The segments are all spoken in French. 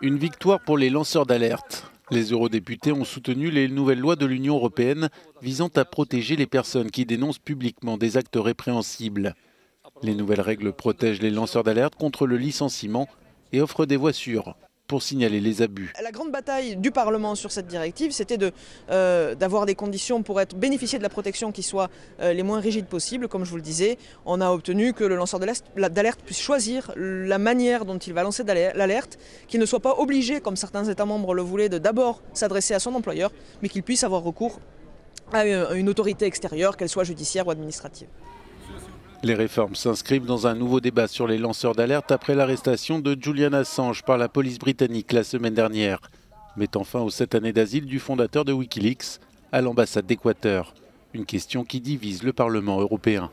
Une victoire pour les lanceurs d'alerte. Les eurodéputés ont soutenu les nouvelles lois de l'Union européenne visant à protéger les personnes qui dénoncent publiquement des actes répréhensibles. Les nouvelles règles protègent les lanceurs d'alerte contre le licenciement et offrent des voies sûres pour signaler les abus. La grande bataille du Parlement sur cette directive, c'était d'avoir des conditions pour bénéficier de la protection qui soient les moins rigides possibles. Comme je vous le disais, on a obtenu que le lanceur d'alerte puisse choisir la manière dont il va lancer l'alerte, qu'il ne soit pas obligé, comme certains États membres le voulaient, de d'abord s'adresser à son employeur, mais qu'il puisse avoir recours à une autorité extérieure, qu'elle soit judiciaire ou administrative. Les réformes s'inscrivent dans un nouveau débat sur les lanceurs d'alerte après l'arrestation de Julian Assange par la police britannique la semaine dernière, mettant fin aux 7 années d'asile du fondateur de Wikileaks à l'ambassade d'Équateur. Une question qui divise le Parlement européen.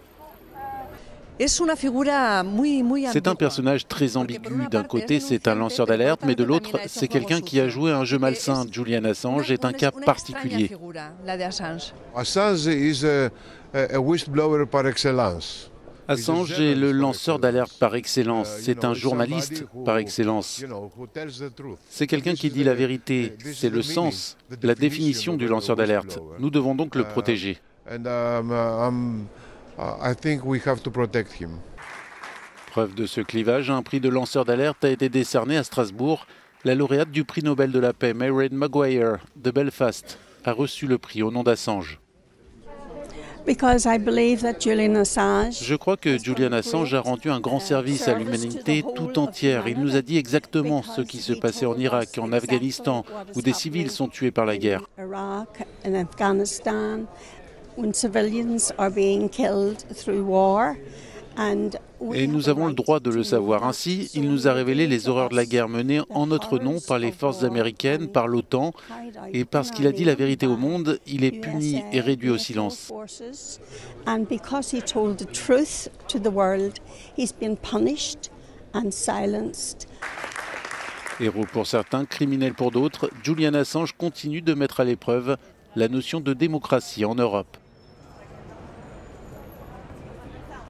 C'est un personnage très ambigu. D'un côté, c'est un lanceur d'alerte, mais de l'autre, c'est quelqu'un qui a joué un jeu malsain. Julian Assange est un cas particulier. Assange is a whistleblower par excellence. Assange est le lanceur d'alerte par excellence. C'est un journaliste par excellence. C'est quelqu'un qui dit la vérité. C'est le sens, la définition du lanceur d'alerte. Nous devons donc le protéger. Preuve de ce clivage, un prix de lanceur d'alerte a été décerné à Strasbourg. La lauréate du prix Nobel de la paix, Mairead Maguire, de Belfast, a reçu le prix au nom d'Assange. Je crois que Julian Assange a rendu un grand service à l'humanité tout entière. Il nous a dit exactement ce qui se passait en Irak, en Afghanistan, où des civils sont tués par la guerre. Et nous avons le droit de le savoir. Ainsi, il nous a révélé les horreurs de la guerre menée en notre nom par les forces américaines, par l'OTAN. Et parce qu'il a dit la vérité au monde, il est puni et réduit au silence. Héros pour certains, criminel pour d'autres, Julian Assange continue de mettre à l'épreuve la notion de démocratie en Europe.